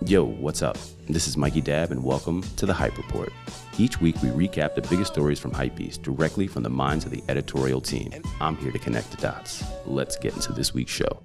Yo, what's up? This is Mikey Dab and welcome to the Hype Report. Each week we recap the biggest stories from Hypebeast directly from the minds of the editorial team. I'm here to connect the dots. Let's get into this week's show.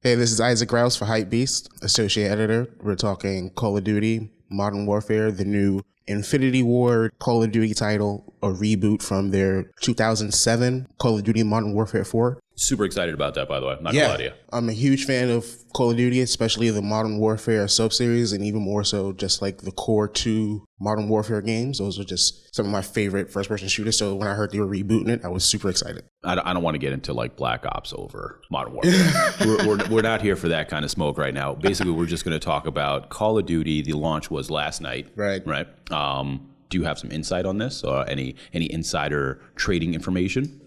Hey, this is Issac Rouse for Hypebeast, associate editor. We're talking Call of Duty, Modern Warfare, the new Infinity Ward Call of Duty title, a reboot from their 2007 Call of Duty Modern Warfare 4. Super excited about that, by the way. Not gonna lie to you. I'm a huge fan of Call of Duty, especially the Modern Warfare sub-series, and even more so just like the core 2 Modern Warfare games. Those are just some of my favorite first-person shooters. So when I heard they were rebooting it, I was super excited. I don't want to get into like Black Ops over Modern Warfare. we're not here for that kind of smoke right now. Basically, we're just going to talk about Call of Duty. The launch was last night. Right. Do you have some insight on this? Or any insider trading information?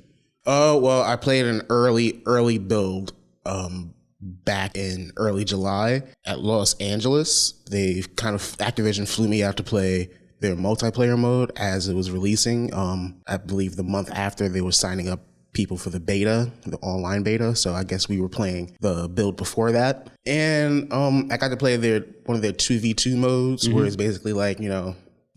Well, I played an early build back in early July at Los Angeles. Activision flew me out to play their multiplayer mode as it was releasing. I believe the month after they were signing up people for the beta, the online beta. So I guess we were playing the build before that. And I got to play one of their 2v2 modes where it's basically like,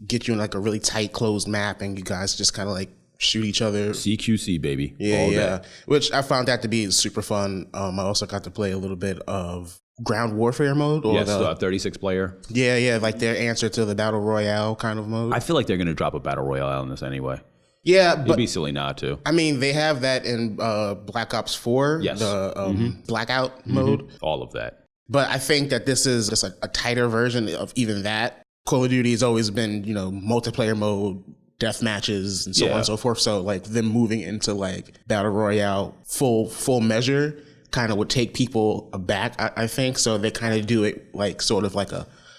get you in like a really tight closed map and you guys just kind of like shoot each other. CQC, baby. Yeah. Which I found that to be super fun. I also got to play a little bit of ground warfare mode. Yes, 36 player. Yeah, like their answer to the battle royale kind of mode. I feel like they're going to drop a battle royale in this anyway. Yeah, but it'd be silly not to. I mean, they have that in Black Ops 4, yes. The blackout mode. All of that. But I think that this is just a tighter version of even that. Call of Duty has always been, multiplayer mode, death matches and so on and so forth. So like them moving into like battle royale full measure kind of would take people aback, I think. So they kind of do it like sort of like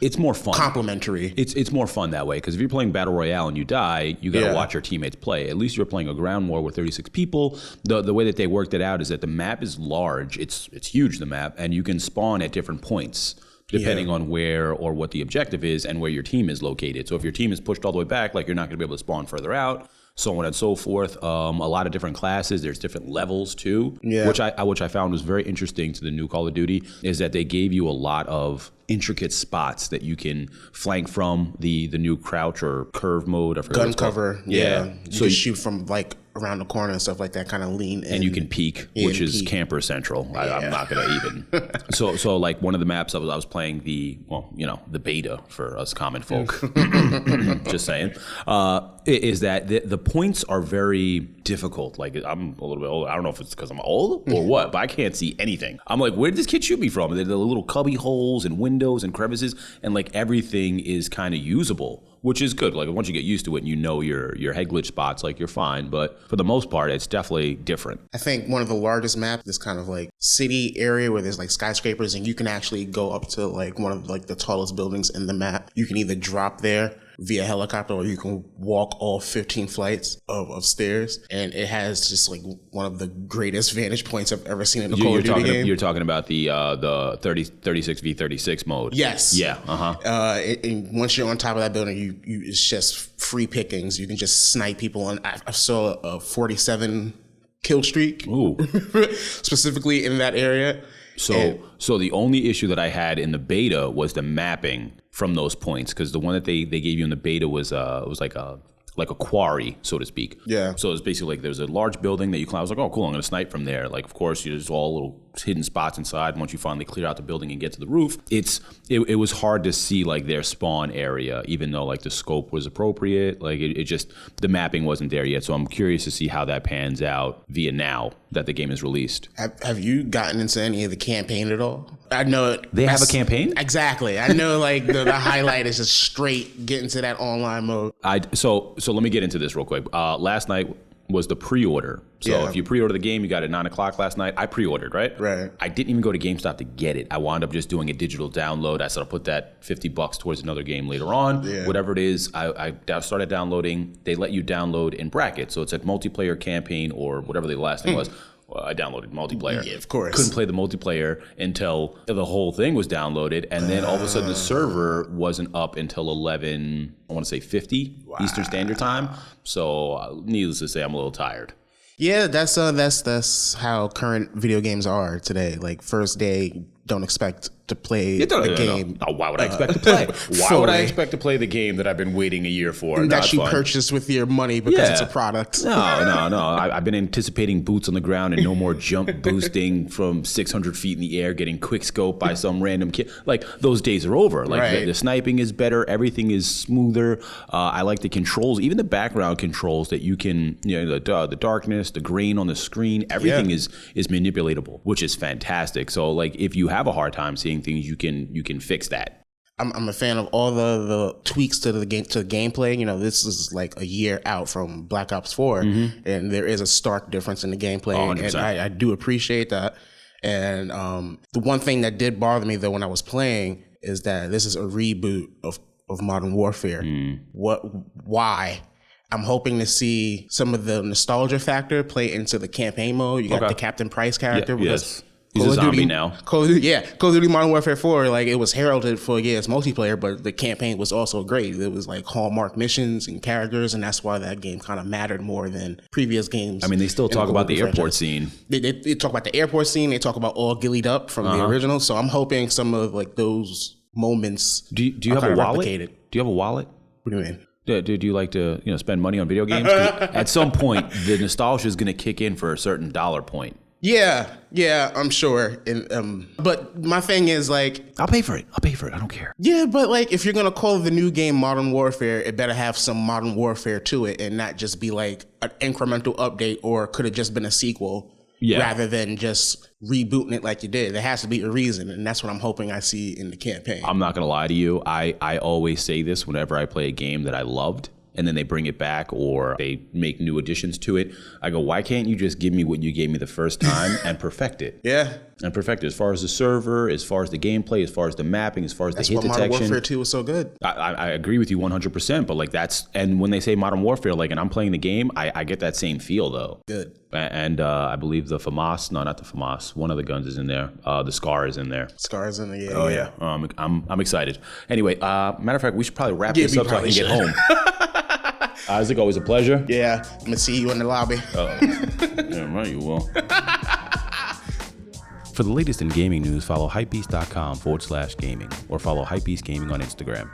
it's more fun. Complimentary. It's more fun that way because if you're playing battle royale and you die, you got to watch your teammates play. At least you're playing a ground war with 36 people. The way that they worked it out is that the map is large. It's huge, the map, and you can spawn at different points depending on where or what the objective is and where your team is located. So if your team is pushed all the way back, like you're not going to be able to spawn further out, so on and so forth. A lot of different classes. There's different levels too, which I found was very interesting to the new Call of Duty, is that they gave you a lot of intricate spots that you can flank from the new crouch or curve mode. Gun cover. Yeah. So you can shoot from like around the corner and stuff like that, kind of lean in. And you can peek, which is camper central. I'm not going to even. So like one of the maps I was playing the beta for us common folk, just saying, is that the points are very difficult. Like I'm a little bit old. I don't know if it's because I'm old or what, but I can't see anything. I'm like, where did this kid shoot me from? The little cubby holes and windows and crevices, and like everything is kind of usable, which is good. Like once you get used to it and you know your head glitch spots, like you're fine. But for the most part, it's definitely different. I think one of the largest maps, this kind of like city area where there's like skyscrapers and you can actually go up to like one of like the tallest buildings in the map. You can either drop there via helicopter or you can walk all 15 flights of stairs, and it has just like one of the greatest vantage points I've ever seen in a Call of Duty game. You're talking about the 36v36 mode. Yes. Yeah. And once you're on top of that building, it's just free pickings. You can just snipe people. And I saw a 47 kill streak. Ooh. Specifically in that area. So the only issue that I had in the beta was the mapping from those points, because the one that they gave you in the beta was like a quarry, so to speak. Yeah. So it's basically like there's a large building that you climb. I was like, oh, cool, I'm going to snipe from there. Like, of course, there's all little hidden spots inside. Once you finally clear out the building and get to the roof, it was hard to see like their spawn area, even though like the scope was appropriate. Like it just, the mapping wasn't there yet. So I'm curious to see how that pans out via now that the game is released. Have you gotten into any of the campaign at all? I know they have a campaign. Exactly. I know like the highlight is just straight getting to that online mode. So let me get into this real quick. Last night was the pre-order. So if you pre-order the game, you got it at 9 o'clock last night. I pre-ordered, right? Right. I didn't even go to GameStop to get it. I wound up just doing a digital download. I said I'll put that $50 towards another game later on. Yeah. Whatever it is, I started downloading. They let you download in brackets. So it's a multiplayer campaign or whatever the last thing was. Well, I downloaded multiplayer. Yeah, of course. Couldn't play the multiplayer until the whole thing was downloaded. And then all of a sudden the server wasn't up until 11, I want to say 50 Eastern Standard Time. So needless to say, I'm a little tired. Yeah, that's how current video games are today. Like first day, don't expect to play the game. No. Why would I expect to play? Why would I expect to play the game that I've been waiting a year for? And that you purchased with your money because it's a product. No. I've been anticipating boots on the ground and no more jump boosting from 600 feet in the air, getting quick scope by some random kid. Like, those days are over. Like, the sniping is better. Everything is smoother. I like the controls, even the background controls that you can, the darkness, the grain on the screen, everything is manipulatable, which is fantastic. So, like, if you have a hard time seeing things, you can fix that. I'm a fan of all the tweaks to the gameplay. This is like a year out from Black Ops 4, and there is a stark difference in the gameplay, 100%. And I do appreciate that. And the one thing that did bother me though when I was playing is that this is a reboot of Modern Warfare. Why? I'm hoping to see some of the nostalgia factor play into the campaign mode. You got the Captain Price character. Yes. He's a zombie now. Call of Duty Modern Warfare 4, like, it was heralded for, it's multiplayer, but the campaign was also great. It was like hallmark missions and characters, and that's why that game kind of mattered more than previous games. I mean, they still talk about the airport scene. They talk about the airport scene. They talk about all gillied up from the original. So I'm hoping some of like those moments. Do you have a wallet? Do you have a wallet? What do you mean? Do you like to spend money on video games? At some point, the nostalgia is going to kick in for a certain dollar point. Yeah, I'm sure. But my thing is, like, I'll pay for it. I don't care. Yeah, but like, if you're gonna call the new game Modern Warfare, it better have some Modern Warfare to it, and not just be like an incremental update, or could have just been a sequel. Yeah. Rather than just rebooting it like you did. There has to be a reason, and that's what I'm hoping I see in the campaign. I'm not gonna lie to you. I always say this whenever I play a game that I loved, and then they bring it back or they make new additions to it. I go, why can't you just give me what you gave me the first time and perfect it? Yeah. And perfect it as far as the server, as far as the gameplay, as far as the mapping, as far as the hit detection. That's why Modern Warfare 2 was so good. I agree with you 100%, but like and when they say Modern Warfare, like, and I'm playing the game, I get that same feel though. Good. And I believe the FAMAS, no, not the FAMAS, one of the guns is in there. The SCAR is in there. SCAR is in there, yeah. Oh yeah. I'm excited. Anyway, matter of fact, we should probably wrap this up so I can get home. Isaac, always a pleasure. Yeah, I'm gonna see you in the lobby. Yeah, right, you will. For the latest in gaming news, follow hypebeast.com/gaming or follow Hypebeast Gaming on Instagram.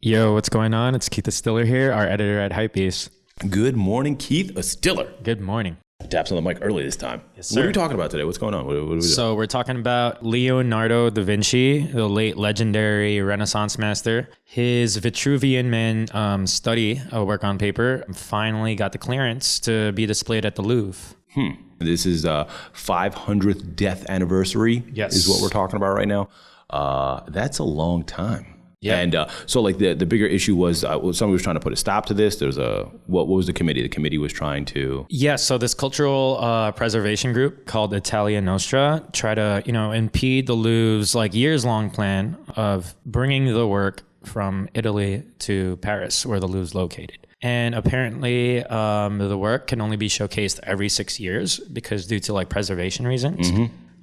Yo, what's going on? It's Keith Estiler here, our editor at Hypebeast. Good morning, Keith Estiler. Good morning. Taps on the mic early this time. Yes, sir. What are we talking about today? What's going on? What are we doing? So we're talking about Leonardo da Vinci, the late legendary Renaissance master. His Vitruvian Man study, a work on paper, finally got the clearance to be displayed at the Louvre. This is 500th death anniversary. Yes. Is what we're talking about right now. That's a long time. Yeah. And so like the bigger issue was somebody was trying to put a stop to this. There's what was the committee? The committee was trying to. Yeah. So this cultural preservation group called Italia Nostra tried to, impede the Louvre's like years long plan of bringing the work from Italy to Paris, where the Louvre's located. And apparently the work can only be showcased every 6 years because due to like preservation reasons.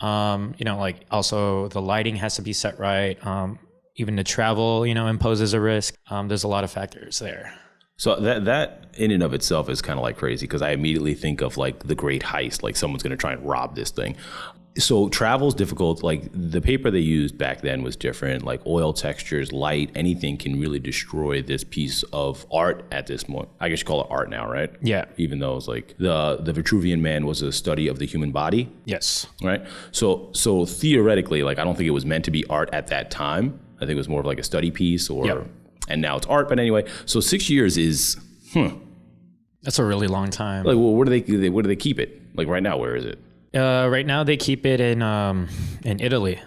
Like also the lighting has to be set right. Even the travel, imposes a risk. There's a lot of factors there. So that in and of itself is kind of like crazy because I immediately think of like the great heist, like someone's going to try and rob this thing. So travel's difficult. Like the paper they used back then was different, like oil textures, light, anything can really destroy this piece of art at this moment. I guess you call it art now, right? Yeah. Even though it's like the Vitruvian Man was a study of the human body. Yes. Right. So theoretically, like I don't think it was meant to be art at that time. I think it was more of like a study piece and now it's art. But anyway, so 6 years is, That's a really long time. Like, well, where do they keep it? Like right now, where is it? Right now they keep it in Italy.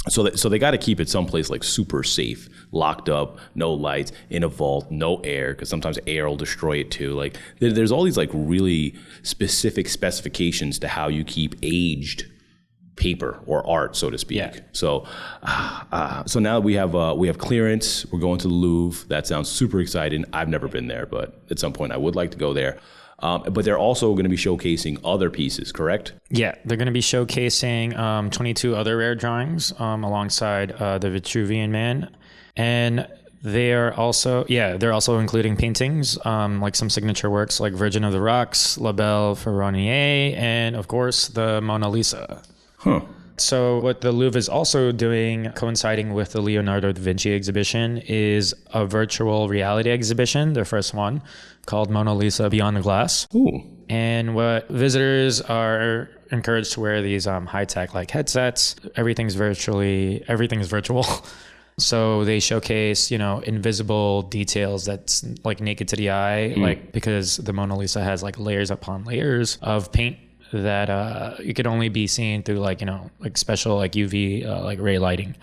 So they got to keep it someplace like super safe, locked up, no lights, in a vault, no air, because sometimes air will destroy it too. Like there's all these like really specific specifications to how you keep aged paper or art, so to speak. Yeah. So now we have clearance. We're going to the Louvre. That sounds super exciting. I've never been there, but at some point I would like to go there. But they're also going to be showcasing other pieces, correct? Yeah, they're going to be showcasing 22 other rare drawings alongside the Vitruvian Man. And they're also including paintings, like some signature works like Virgin of the Rocks, La Belle Ferronnier, and of course the Mona Lisa. Huh. So what the Louvre is also doing, coinciding with the Leonardo da Vinci exhibition, is a virtual reality exhibition, their first one, called Mona Lisa Beyond the Glass. Ooh. And what visitors are encouraged to wear these high-tech like headsets. Everything's virtual. So they showcase, invisible details that's like naked to the eye, like because the Mona Lisa has like layers upon layers of paint that you could only be seen through like special like UV like ray lighting.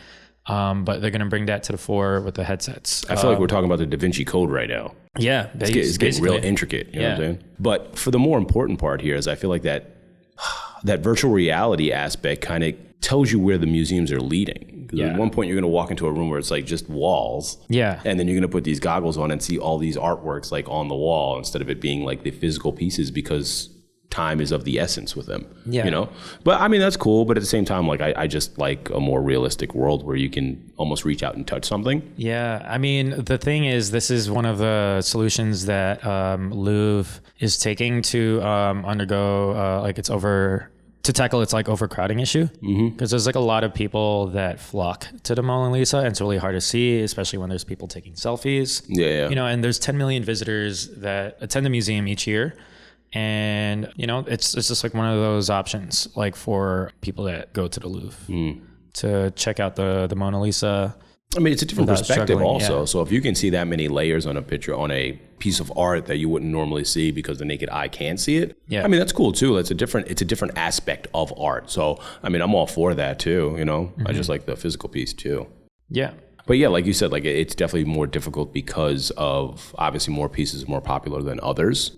But they're going to bring that to the fore with the headsets. I feel like we're talking about the Da Vinci Code right now. Yeah. It's getting real intricate. You know what I'm saying? But for the more important part here is I feel like that virtual reality aspect kind of tells you where the museums are leading. Because at one point you're going to walk into a room where it's like just walls. Yeah. And then you're going to put these goggles on and see all these artworks like on the wall instead of it being like the physical pieces because time is of the essence with them. Yeah. But I mean, that's cool. But at the same time, like I just like a more realistic world where you can almost reach out and touch something. Yeah. I mean, the thing is, this is one of the solutions that Louvre is taking to undergo to tackle its like overcrowding issue, because there's like a lot of people that flock to the Mona Lisa, and it's really hard to see, especially when there's people taking selfies. Yeah. And there's 10 million visitors that attend the museum each year, and it's just like one of those options, like for people that go to the Louvre to check out the Mona Lisa. I mean, it's a different perspective also. Yeah. So if you can see that many layers on a picture, on a piece of art that you wouldn't normally see because the naked eye can't see it. Yeah. I mean, that's cool too. It's a different aspect of art. So, I mean, I'm all for that too, I just like the physical piece too. Yeah. But yeah, like you said, like it's definitely more difficult because of obviously more pieces more popular than others.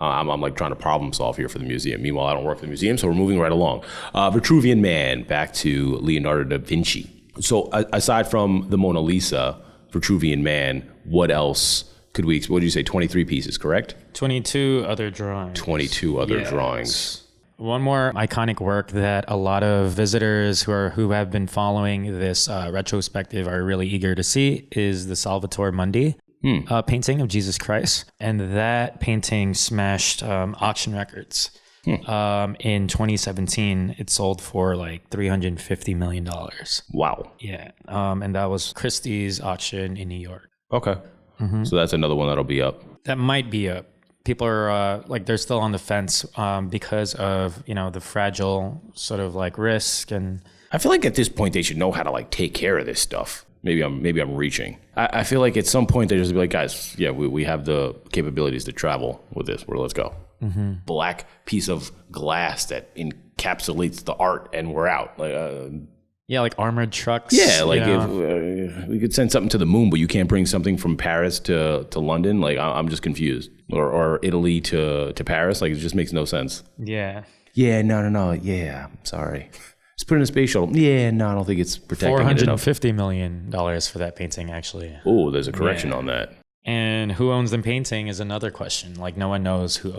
I'm like trying to problem solve here for the museum. Meanwhile, I don't work for the museum, so we're moving right along. Vitruvian Man, back to Leonardo da Vinci. So aside from the Mona Lisa, Vitruvian Man, what else could we, what did you say, 23 pieces, correct? 22 other drawings. 22 other drawings. One more iconic work that a lot of visitors who have been following this retrospective are really eager to see is the Salvator Mundi painting of Jesus Christ. And that painting smashed auction records. In 2017, it sold for like $350 million. Wow. Yeah. And that was Christie's auction in New York. Okay. So that's another one that'll be up. That might be up. People are they're still on the fence because of, the fragile sort of like risk. And I feel like at this point they should know how to like take care of this stuff. Maybe I'm reaching. I feel like at some point they just be like, guys, yeah, we have the capabilities to travel with this. Let's go. Black piece of glass that encapsulates the art, and we're out. Like armored trucks. Yeah, like if we could send something to the moon, but you can't bring something from Paris to London. Like I'm just confused. Or Italy to Paris. Like it just makes no sense. Yeah. Yeah. No. Yeah. I'm sorry. Just put it in a space shuttle. Yeah. No, I don't think it's protecting it enough. $450 million for that painting, actually. Oh, there's a correction on that. And who owns the painting is another question. Like no one knows who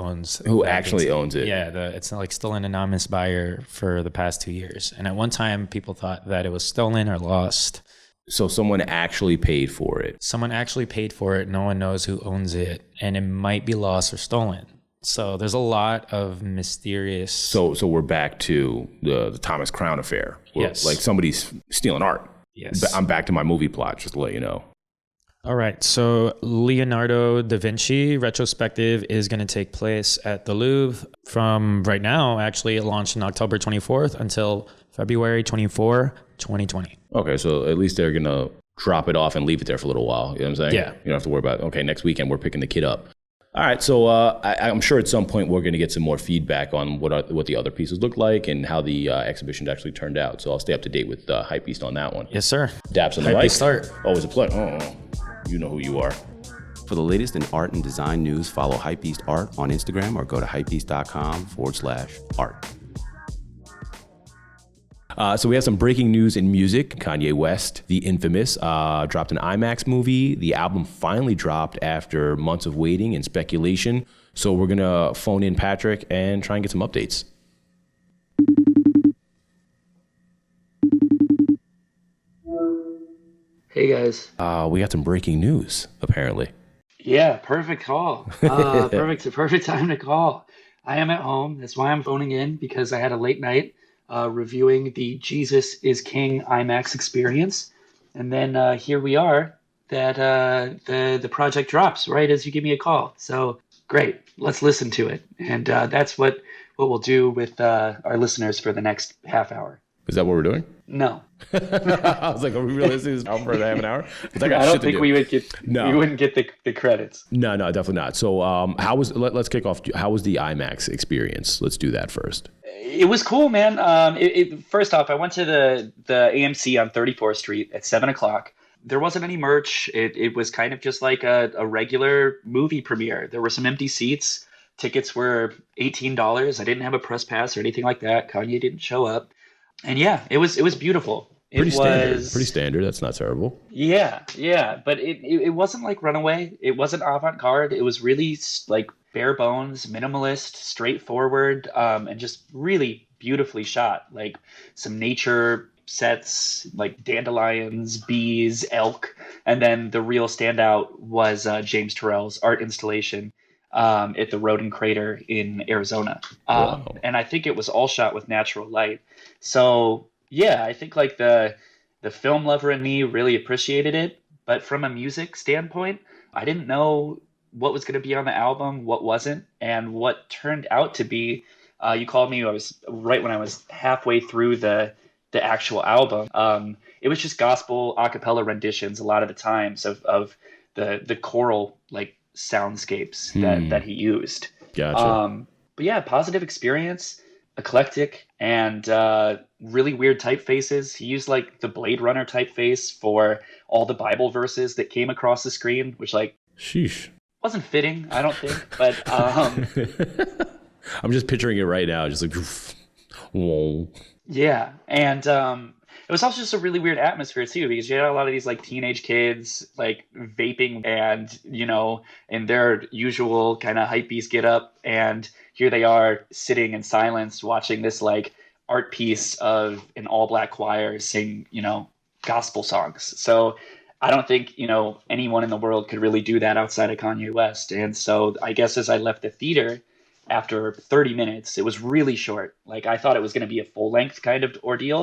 actually painting. owns it. Yeah, it's like still an anonymous buyer for the past 2 years. And at one time, people thought that it was stolen or lost. So someone actually paid for it. Someone actually paid for it. No one knows who owns it, and it might be lost or stolen. So there's a lot of mysterious. So we're back to the Thomas Crown affair. Yes. Like somebody's stealing art. Yes. I'm back to my movie plot, just to let you know. All right, so Leonardo da Vinci retrospective is going to take place at the Louvre from right now. Actually, it launched on October 24th until February 24, 2020. Okay, so at least they're going to drop it off and leave it there for a little while. You know what I'm saying? Yeah. You don't have to worry about, okay, next weekend we're picking the kid up. All right, so I'm sure at some point we're going to get some more feedback on what the other pieces look like and how the exhibition actually turned out. So I'll stay up to date with Hypebeast on that one. Yes, sir. Daps on the mic. Start. Always a pleasure. Oh, you know who you are. For the latest in art and design news, follow Hypebeast Art on Instagram or go to hypebeast.com/art. So we have some breaking news in music. Kanye West, the infamous, dropped an IMAX movie. The album finally dropped after months of waiting and speculation. So we're going to phone in Patrick and try and get some updates. Hey guys. We got some breaking news, apparently. Yeah, perfect call. Perfect time to call. I am at home. That's why I'm phoning in, because I had a late night reviewing the Jesus is King IMAX experience. And then here we are that the project drops right as you give me a call. So great, let's listen to it. And that's what we'll do with our listeners for the next half hour. Is that what we're doing? No. I was like, are we really listening to this album for half an hour? I don't think we wouldn't get the credits. No, definitely not. So let's kick off. How was the IMAX experience? Let's do that first. It was cool, man. First off, I went to the AMC on 34th Street at 7:00. There wasn't any merch. It was kind of just like a regular movie premiere. There were some empty seats. Tickets were $18. I didn't have a press pass or anything like that. Kanye didn't show up. And yeah, it was beautiful. Pretty standard. That's not terrible. Yeah. But it wasn't like Runaway. It wasn't avant-garde. It was really like bare bones, minimalist, straightforward, and just really beautifully shot. Like some nature sets, like dandelions, bees, elk. And then the real standout was James Turrell's art installation at the Rodin Crater in Arizona. And I think it was all shot with natural light. So yeah, I think like the film lover in me really appreciated it. But from a music standpoint, I didn't know what was going to be on the album, what wasn't, and what turned out to be. You called me. I was right when I was halfway through the actual album. It was just gospel a cappella renditions a lot of the times of the choral like soundscapes that he used. Gotcha. But yeah, positive experience, eclectic, and really weird typefaces. He used like the Blade Runner typeface for all the Bible verses that came across the screen, which like sheesh, wasn't fitting, I don't think. But I'm just picturing it right now, just like whoa. Yeah, and it was also just a really weird atmosphere too, because you had a lot of these like teenage kids like vaping and, you know, in their usual kind of hypebeast get up, and here they are sitting in silence watching this like art piece of an all black choir sing, you know, gospel songs. So I don't think, you know, anyone in the world could really do that outside of Kanye West. And so I guess as I left the theater after 30 minutes, it was really short. Like I thought it was going to be a full length kind of ordeal.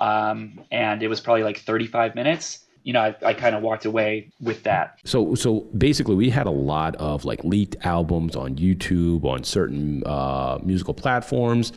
And it was probably like 35 minutes. You know, I kind of walked away with that. So basically we had a lot of like leaked albums on YouTube, on certain musical platforms.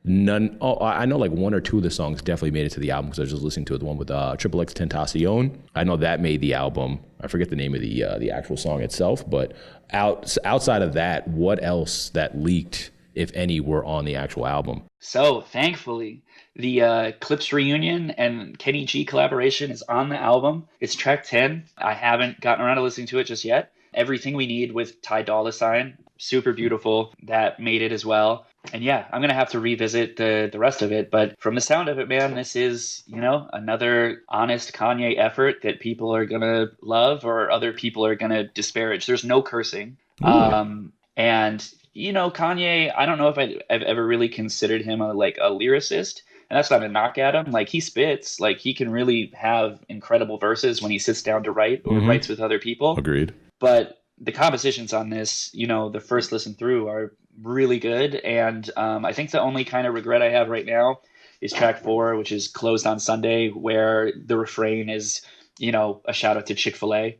I know like one or two of the songs definitely made it to the album because I was just listening to it, the one with Triple X Tentacion. I know that made the album. I forget the name of the actual song itself, but outside of that, what else that leaked, if any, were on the actual album? So thankfully, the Clips Reunion and Kenny G collaboration is on the album. It's track 10. I haven't gotten around to listening to it just yet. Everything We Need with Ty Dolla $ign, super beautiful. That made it as well. And yeah, I'm going to have to revisit the rest of it. But from the sound of it, man, this is, you know, another honest Kanye effort that people are going to love or other people are going to disparage. There's no cursing. And, you know, Kanye, I don't know if I've ever really considered him a lyricist. And that's not a knock at him. Like he spits, like he can really have incredible verses when he sits down to write or writes with other people. Agreed. But the compositions on this, you know, the first listen through are really good. And I think the only kind of regret I have right now is track 4, which is Closed on Sunday, where the refrain is, you know, a shout out to Chick-fil-A,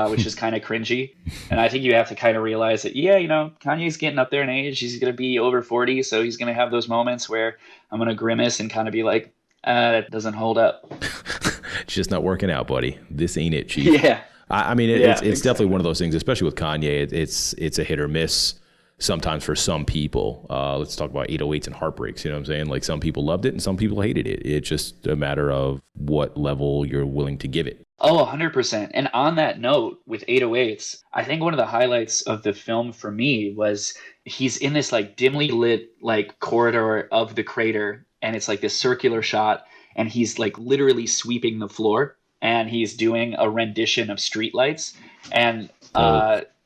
which is kind of cringy. And I think you have to kind of realize that, yeah, you know, Kanye's getting up there in age. He's going to be over 40. So he's going to have those moments where I'm going to grimace and kind of be like, that doesn't hold up. It's just not working out, buddy. This ain't it, Chief. Yeah. I mean, it's definitely one of those things, especially with Kanye. It's a hit or miss sometimes for some people. Let's talk about 808s and heartbreaks. You know what I'm saying? Like some people loved it and some people hated it. It's just a matter of what level you're willing to give it. Oh, 100%. And on that note, with 808s, I think one of the highlights of the film for me was he's in this like dimly lit like corridor of the crater, and it's like this circular shot, and he's like literally sweeping the floor, and he's doing a rendition of Streetlights, and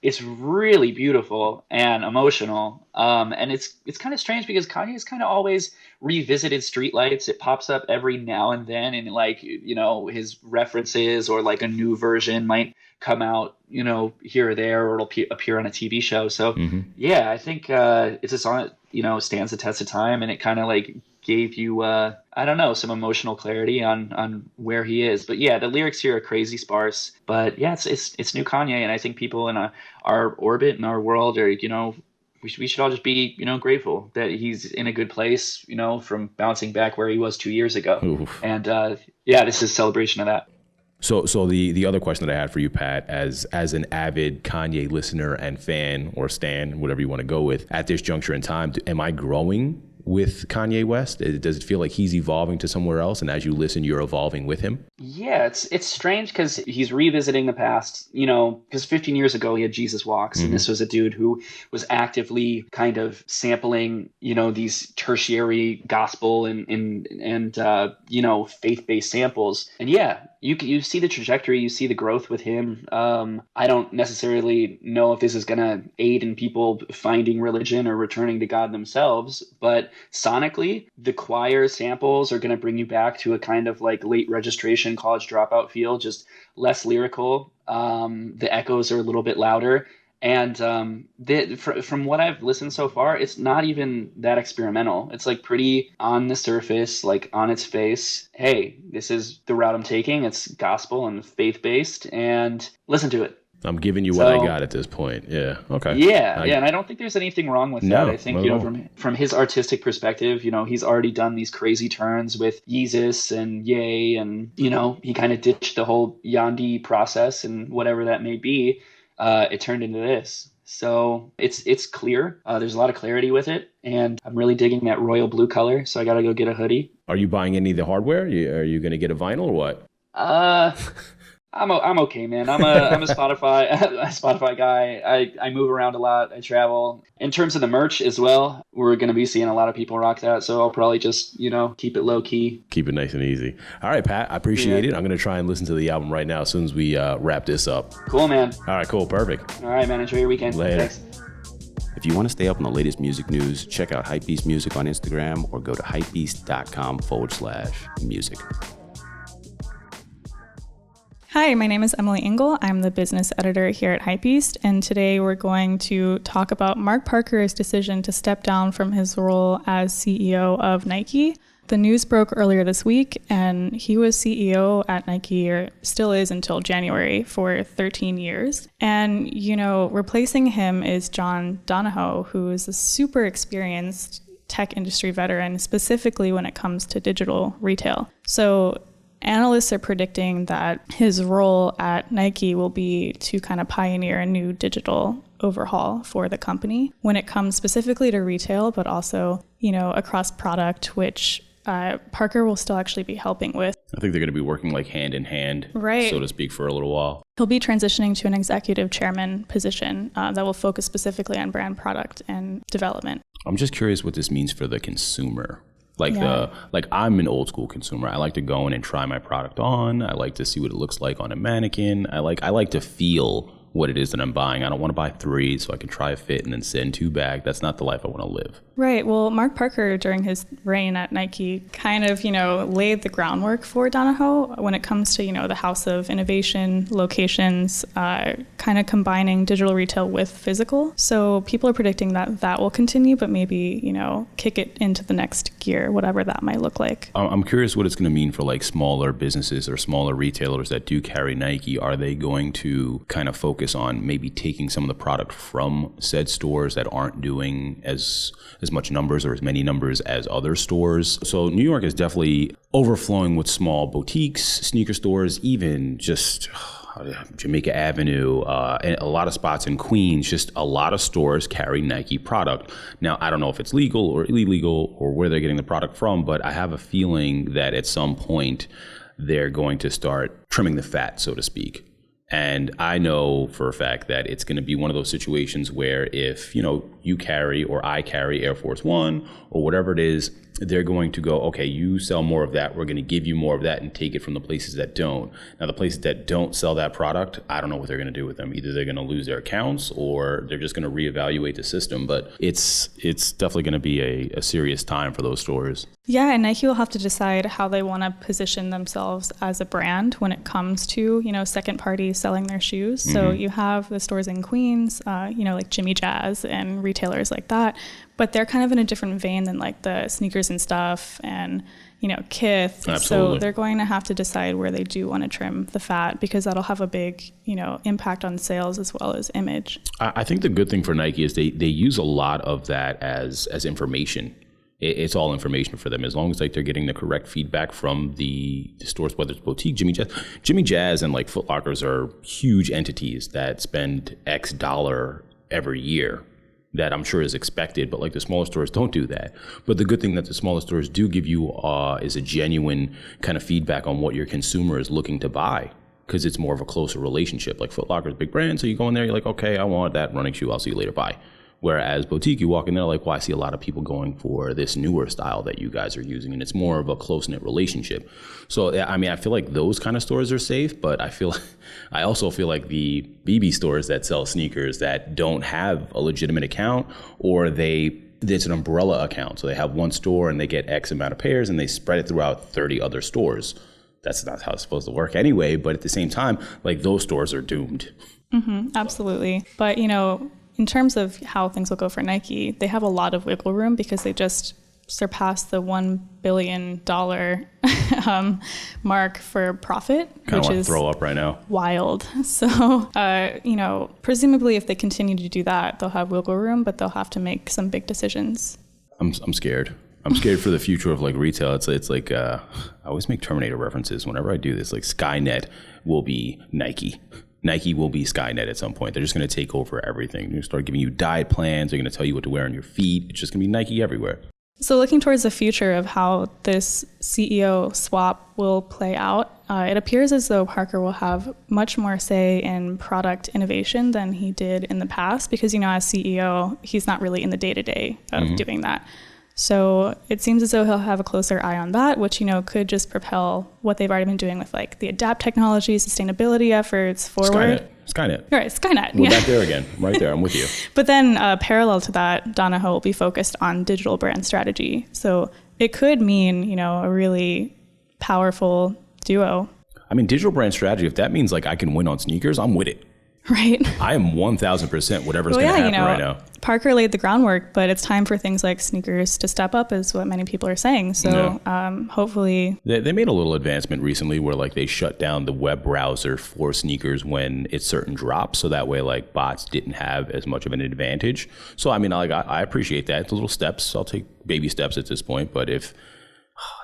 it's really beautiful and emotional. And it's kind of strange because Kanye's kind of always revisited Streetlights. It pops up every now and then in like, you know, his references, or like a new version might come out, here or there, or it'll appear on a TV show. So yeah, I think it's a song that, stands the test of time, and it kind of like gave you, I don't know, some emotional clarity on where he is. But yeah, the lyrics here are crazy sparse. But yeah, it's new Kanye, and I think people in our orbit and our world are, we should all just be, grateful that he's in a good place, from bouncing back where he was 2 years ago. Oof. And yeah, this is a celebration of that. So the other question that I had for you, Pat, as an avid Kanye listener and fan, or stan, whatever you want to go with, at this juncture in time, am I growing with Kanye West? Does it feel like he's evolving to somewhere else, and as you listen, you're evolving with him? Yeah, it's strange because he's revisiting the past, because 15 years ago he had Jesus Walks, and this was a dude who was actively kind of sampling, these tertiary gospel and faith-based samples. And yeah, you see the trajectory, you see the growth with him. I don't necessarily know if this is going to aid in people finding religion or returning to God themselves, but sonically, the choir samples are going to bring you back to a kind of like late registration college dropout feel, just less lyrical. The echoes are a little bit louder. And from what I've listened so far, it's not even that experimental. It's like pretty on the surface, like on its face. Hey, this is the route I'm taking. It's gospel and faith-based, and listen to it. I'm giving you what I got at this point. Yeah. Okay. Yeah. And I don't think there's anything wrong with that. I think, from his artistic perspective, he's already done these crazy turns with Yeezus and Ye, and, he kind of ditched the whole Yandi process and whatever that may be. It turned into this. So it's clear. There's a lot of clarity with it, and I'm really digging that royal blue color. So I got to go get a hoodie. Are you buying any of the hardware? Are you going to get a vinyl or what? I'm okay, man. I'm a Spotify guy. I move around a lot. I travel. In terms of the merch as well, we're going to be seeing a lot of people rock that. So I'll probably just, keep it low key. Keep it nice and easy. All right, Pat, I appreciate it. I'm going to try and listen to the album right now as soon as we wrap this up. Cool, man. All right, cool. Perfect. All right, man. Enjoy your weekend. Later. Thanks. If you want to stay up on the latest music news, check out Hypebeast Music on Instagram or go to hypebeast.com/music. Hi, my name is Emily Engle. I'm the business editor here at Hypebeast, and today we're going to talk about Mark Parker's decision to step down from his role as CEO of Nike. The news broke earlier this week, and he was CEO at Nike, or still is until January, for 13 years. And, replacing him is John Donahoe, who is a super experienced tech industry veteran, specifically when it comes to digital retail. So analysts are predicting that his role at Nike will be to kind of pioneer a new digital overhaul for the company when it comes specifically to retail, but also, across product, which Parker will still actually be helping with. I think they're going to be working like hand in hand, right, so to speak, for a little while. He'll be transitioning to an executive chairman position that will focus specifically on brand product and development. I'm just curious what this means for the consumer. I'm an old school consumer. I like to go in and try my product on. I like to see what it looks like on a mannequin. I like to feel what it is that I'm buying. I don't want to buy 3 so I can try a fit and then send 2 back. That's not the life I want to live. Right. Well, Mark Parker, during his reign at Nike, kind of, laid the groundwork for Donahoe when it comes to, the house of innovation, locations, kind of combining digital retail with physical. So people are predicting that will continue, but maybe, kick it into the next gear, whatever that might look like. I'm curious what it's going to mean for like smaller businesses or smaller retailers that do carry Nike. Are they going to kind of focus on maybe taking some of the product from said stores that aren't doing as much numbers or as many numbers as other stores? So New York is definitely overflowing with small boutiques, sneaker stores, even just Jamaica Avenue, and a lot of spots in Queens. Just a lot of stores carry Nike product. Now, I don't know if it's legal or illegal or where they're getting the product from, but I have a feeling that at some point they're going to start trimming the fat, so to speak. And I know for a fact that it's going to be one of those situations where if, you carry or I carry Air Force One or whatever it is, they're going to go, okay, you sell more of that. We're going to give you more of that and take it from the places that don't. Now, the places that don't sell that product, I don't know what they're going to do with them. Either they're going to lose their accounts or they're just going to reevaluate the system. But it's definitely going to be a serious time for those stores. Yeah, and Nike will have to decide how they want to position themselves as a brand when it comes to, second party selling their shoes. Mm-hmm. So you have the stores in Queens, like Jimmy Jazz and retailers like that, but they're kind of in a different vein than like the Sneakers and Stuff and, Kith. Absolutely. So they're going to have to decide where they do want to trim the fat because that'll have a big, impact on sales as well as image. I think the good thing for Nike is they use a lot of that as information. It's all information for them as long as they're getting the correct feedback from the stores, whether it's boutique, Jimmy Jazz and like Foot Lockers are huge entities that spend X dollar every year that I'm sure is expected, but like the smaller stores don't do that. But the good thing that the smaller stores do give you is a genuine kind of feedback on what your consumer is looking to buy, because it's more of a closer relationship. Like Foot Locker's a big brand, so you go in there, you're like, okay, I want that running shoe, I'll see you later, bye. Whereas boutique, you walk in there like, well, I see a lot of people going for this newer style that you guys are using, and it's more of a close-knit relationship. So, I mean, I feel like those kind of stores are safe, but I also feel like the BB stores that sell sneakers that don't have a legitimate account, or it's an umbrella account. So they have one store and they get X amount of pairs and they spread it throughout 30 other stores. That's not how it's supposed to work anyway, but at the same time, like those stores are doomed. Mm-hmm, absolutely. But, in terms of how things will go for Nike, they have a lot of wiggle room because they just surpassed the $1 billion mark for profit, which is throw up right now. Wild. So, presumably if they continue to do that, they'll have wiggle room, but they'll have to make some big decisions. I'm scared. I'm scared for the future of like retail. It's like I always make Terminator references whenever I do this. Like Skynet will be Nike. Nike will be Skynet at some point. They're just going to take over everything. They're going to start giving you diet plans. They're going to tell you what to wear on your feet. It's just going to be Nike everywhere. So looking towards the future of how this CEO swap will play out, it appears as though Parker will have much more say in product innovation than he did in the past because, as CEO, he's not really in the day-to-day of doing that. So it seems as though he'll have a closer eye on that, which, could just propel what they've already been doing with like the adapt technology, sustainability efforts forward. Skynet. Right, Skynet. We're back there again. I'm right there. I'm with you. But then parallel to that, Donahoe will be focused on digital brand strategy. So it could mean, a really powerful duo. I mean, digital brand strategy, if that means like I can win on sneakers, I'm with it. Right. I am 1,000% whatever's going to happen right now. Parker laid the groundwork, but it's time for things like sneakers to step up is what many people are saying. So hopefully... They made a little advancement recently where like they shut down the web browser for sneakers when it's certain drops. So that way like bots didn't have as much of an advantage. So I mean, I appreciate that. It's little steps. I'll take baby steps at this point. But that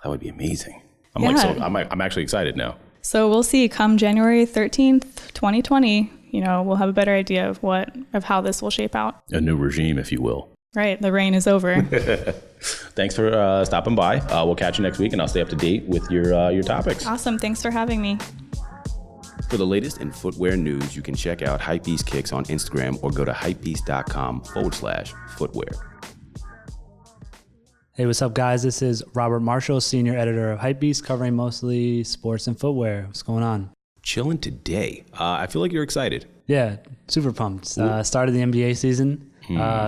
would be amazing. I'm actually excited now. So we'll see come January 13th, 2020. We'll have a better idea of how this will shape out. A new regime, if you will. Right. The reign is over. Thanks for stopping by. We'll catch you next week, and I'll stay up to date with your topics. Awesome. Thanks for having me. For the latest in footwear news, you can check out Hypebeast Kicks on Instagram or go to hypebeast.com/footwear. Hey, what's up, guys? This is Robert Marshall, senior editor of Hypebeast, covering mostly sports and footwear. What's going on? Chilling today. I feel like you're excited. Yeah, super pumped. Started the NBA season,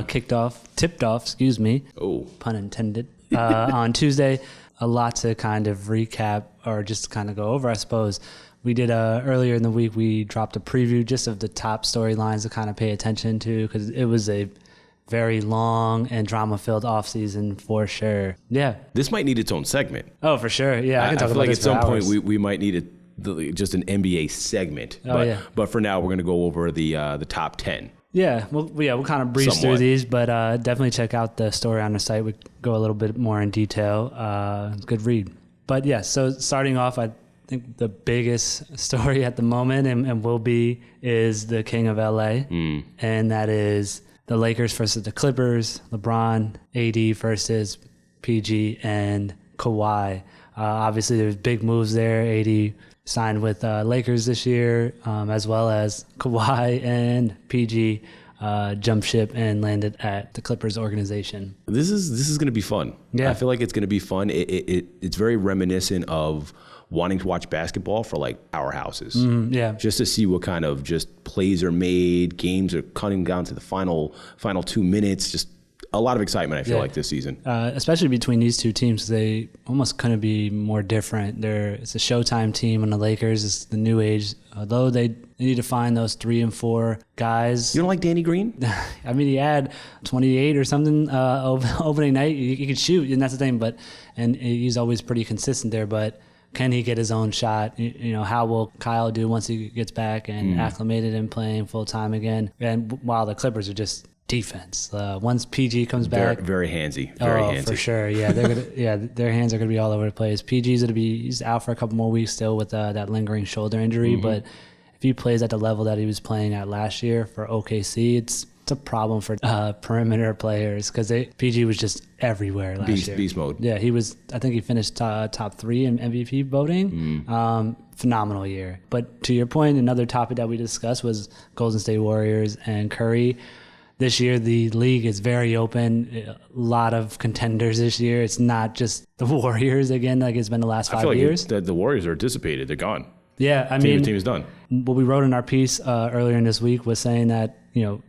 tipped off, Oh, pun intended, on Tuesday. A lot to kind of recap or just kind of go over, I suppose. We did earlier in the week, we dropped a preview just of the top storylines to kind of pay attention to because it was a very long and drama-filled offseason for sure. Yeah. This might need its own segment. Oh, for sure. Yeah, I can talk feel about like this at some for hours. point we might need just an NBA segment. But for now, we're going to go over the top 10. Yeah, we'll kind of breeze through these, but definitely check out the story on the site. We go a little bit more in detail. Good read. But yeah, so starting off, I think the biggest story at the moment and will be is the King of LA, and that is the Lakers versus the Clippers, LeBron, AD versus PG and Kawhi. Obviously, there's big moves there. AD signed with Lakers this year, as well as Kawhi and PG jumped ship and landed at the Clippers organization. This is going to be fun. Yeah. I feel like it's going to be fun. It's very reminiscent of wanting to watch basketball for like powerhouses. Yeah. Just to see what kind of just plays are made, games are cutting down to the final 2 minutes. Just a lot of excitement, I feel like, this season. Especially between these two teams, they almost couldn't be more different. It's a Showtime team, and the Lakers is the new age. Although they need to find those 3 and 4 guys. You don't like Danny Green? I mean, he had 28 or something opening night. He could shoot, and that's the thing. And he's always pretty consistent there. But can he get his own shot? You know, how will Kyle do once he gets back and acclimated and playing full time again? And while the Clippers are just defense. Once PG comes back, very handsy. Very handsy for sure. Yeah, their hands are gonna be all over the place. PG's he's out for a couple more weeks still with that lingering shoulder injury. But if he plays at the level that he was playing at last year for OKC, it's a problem for perimeter players because PG was just everywhere last year. Beast mode. Yeah, he was. I think he finished top 3 in MVP voting. Phenomenal year. But to your point, another topic that we discussed was Golden State Warriors and Curry. This year, the league is very open. A lot of contenders this year. It's not just the Warriors again, like it's been the last 5 years. I feel like the Warriors are dissipated. They're gone. Yeah, I mean, the team is done. What we wrote in our piece earlier in this week was saying that, you know,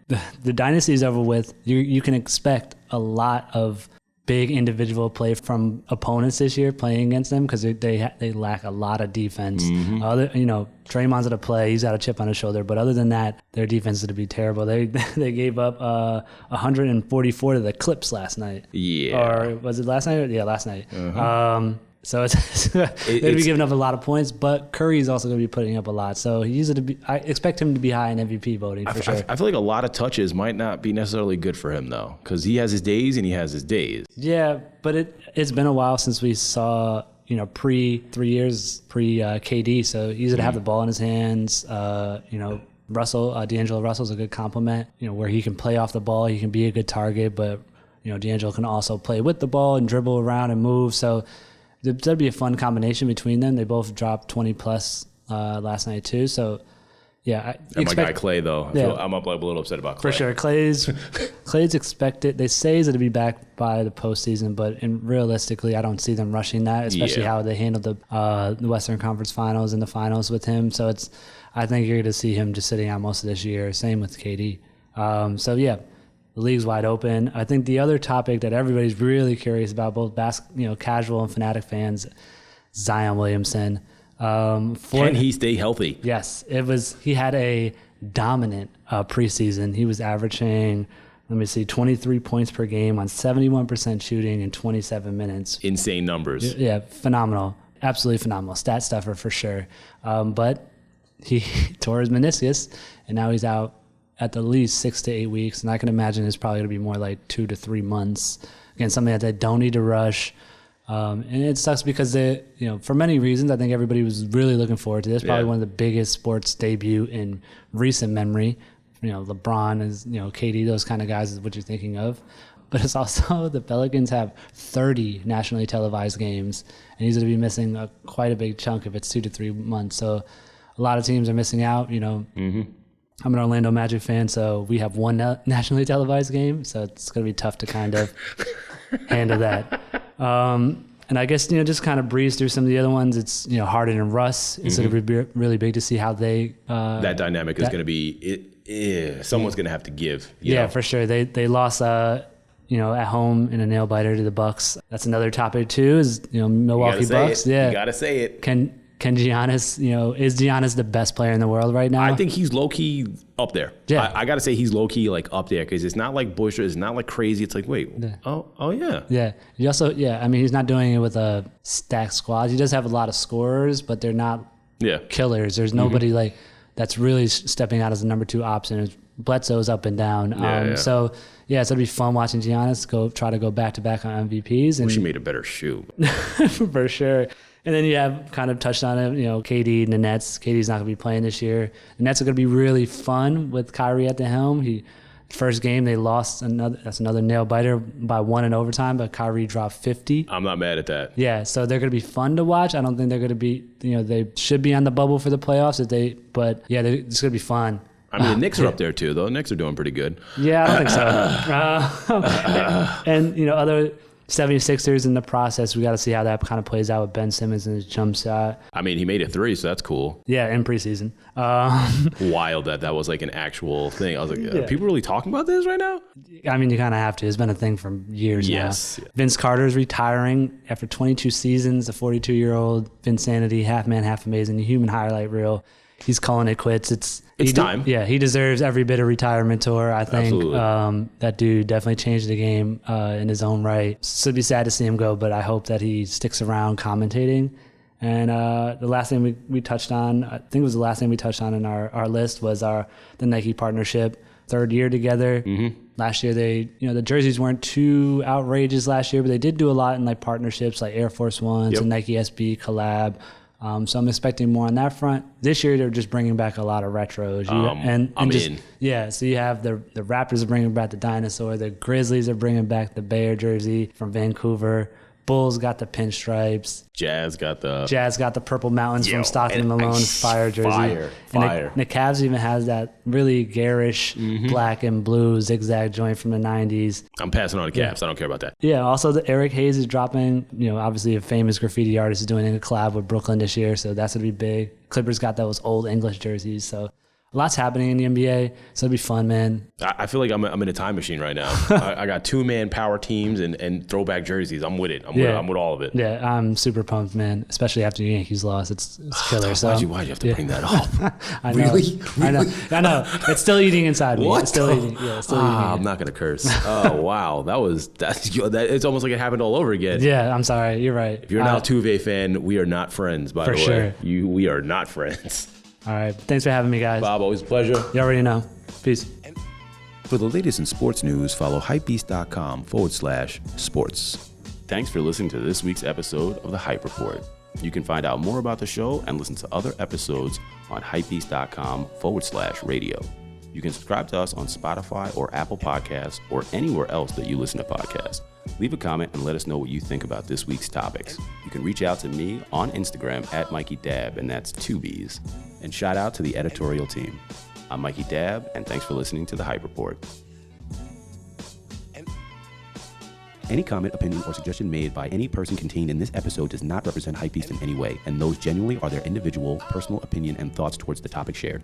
the dynasty is over with. You can expect a lot of big individual play from opponents this year playing against them because they lack a lot of defense. Draymond's going to play. He's got a chip on his shoulder. But other than that, their defense is going to be terrible. They gave up 144 to the Clips last night. Yeah. Or was it last night? Yeah, last night. So they'd be giving up a lot of points, but Curry's also going to be putting up a lot. So I expect him to be high in MVP voting for sure. I feel like a lot of touches might not be necessarily good for him though, because he has his days and he has his days. Yeah, but it's been a while since we saw, pre 3 years pre KD. So he's going to have the ball in his hands. D'Angelo Russell's a good compliment. Where he can play off the ball, he can be a good target, but D'Angelo can also play with the ball and dribble around and move. So that'd be a fun combination between them. They both dropped 20 plus last night too. So yeah, and my guy Clay though, yeah. I'm up like a little upset about Clay. For sure, Clay's expected. They say he's going to be back by the postseason, but realistically, I don't see them rushing that, especially how they handled the Western Conference Finals and the finals with him. So I think you're going to see him just sitting out most of this year. Same with KD. The league's wide open. I think the other topic that everybody's really curious about, both casual and fanatic fans, Zion Williamson. Can he stay healthy? Yes, he had a dominant preseason. He was averaging, 23 points per game on 71% shooting in 27 minutes. Insane numbers. Yeah, phenomenal. Absolutely phenomenal. Stat stuffer for sure. But he tore his meniscus, and now he's out at the least 6 to 8 weeks, and I can imagine it's probably going to be more like 2 to 3 months. Again, something that they don't need to rush. And it sucks because for many reasons, I think everybody was really looking forward to this. Probably one of the biggest sports debut in recent memory. LeBron is, KD, those kind of guys is what you're thinking of. But it's also the Pelicans have 30 nationally televised games, and he's going to be missing quite a big chunk if it's 2 to 3 months. So a lot of teams are missing out, I'm an Orlando Magic fan, so we have one nationally televised game, so it's going to be tough to kind of handle that. And I guess, just kind of breeze through some of the other ones. It's, Harden and Russ. It's going to be really big to see how they... that dynamic is going to be... someone's going to have to give. Yeah, for sure. They lost... at home in a nail biter to the Bucks. That's another topic too. Is Milwaukee Bucks? Yeah, you gotta say it. Can Giannis? Is Giannis the best player in the world right now? I think he's low key up there. Yeah, I gotta say he's low key like up there because it's not like Bush. It's not like crazy. It's like oh yeah. Yeah. He also he's not doing it with a stacked squad. He does have a lot of scorers, but they're not killers. There's nobody like that's really stepping out as the number 2 option. Bledsoe's up and down. So it'll be fun watching Giannis try to go back to back on MVPs. And she made a better shoe. For sure. And then you have kind of touched on it, KD and the Nets. KD's not going to be playing this year. The Nets are going to be really fun with Kyrie at the helm. First game they lost another nail biter by 1 in overtime, but Kyrie dropped 50. I'm not mad at that. Yeah, so they're going to be fun to watch. I don't think they're going to be, they should be on the bubble for the playoffs it's going to be fun. I mean, the Knicks are up there too, though. The Knicks are doing pretty good. Yeah, I don't think so. And other 76ers in the process, we got to see how that kind of plays out with Ben Simmons and his jump shot. I mean, he made it 3, so that's cool. Yeah, in preseason. Wild that was like an actual thing. I was like, are people really talking about this right now? I mean, you kind of have to. It's been a thing for years now. Yes. Vince Carter's retiring after 22 seasons, a 42-year-old Vinsanity, half man, half amazing, human highlight reel. He's calling it quits. It's time. He deserves every bit of retirement tour, I think. Absolutely. That dude definitely changed the game in his own right. So it'd be sad to see him go, but I hope that he sticks around commentating. And the last thing we touched on, I think it was the last thing we touched on in our list, was the Nike partnership. 3rd year together. Mm-hmm. Last year the jerseys weren't too outrageous last year, but they did do a lot in like partnerships like Air Force Ones and Nike SB collab. So I'm expecting more on that front. This year they're just bringing back a lot of retros. So you have the Raptors are bringing back the dinosaur, the Grizzlies are bringing back the Bear jersey from Vancouver. Bulls got the pinstripes. Jazz got the Purple Mountains from Stockton and Malone fire jersey. Fire. And the Cavs even has that really garish black and blue zigzag joint from the 90s. I'm passing on the Cavs. I don't care about that. Yeah. Also, the Eric Hayes is dropping. Obviously a famous graffiti artist is doing a collab with Brooklyn this year, so that's gonna be big. Clippers got those old English jerseys, so. Lots happening in the NBA, so it'll be fun, man. I feel like I'm in a time machine right now. I got 2-man power teams and throwback jerseys. I'm with it. I'm with all of it. Yeah, I'm super pumped, man. Especially after the Yankees lost, it's killer. So why'd you have to bring that up? I know, really? I know. It's still eating inside me. What? It's still eating. Yeah, it's still eating. I'm not gonna curse. Oh wow, that's it's almost like it happened all over again. Yeah, I'm sorry. You're right. If you're an Altuve fan, we are not friends. By the way, for sure. We are not friends. All right. Thanks for having me, guys. Bob, always a pleasure. You already know. Peace. For the latest in sports news, follow hypebeast.com/sports. Thanks for listening to this week's episode of The Hype Report. You can find out more about the show and listen to other episodes on hypebeast.com/radio. You can subscribe to us on Spotify or Apple Podcasts or anywhere else that you listen to podcasts. Leave a comment and let us know what you think about this week's topics. You can reach out to me on Instagram at Mikey Dab, and that's 2 B's. And shout out to the editorial team. I'm Mikey Dab, and thanks for listening to The Hype Report. Any comment, opinion, or suggestion made by any person contained in this episode does not represent Hypebeast in any way, and those genuinely are their individual, personal opinion and thoughts towards the topic shared.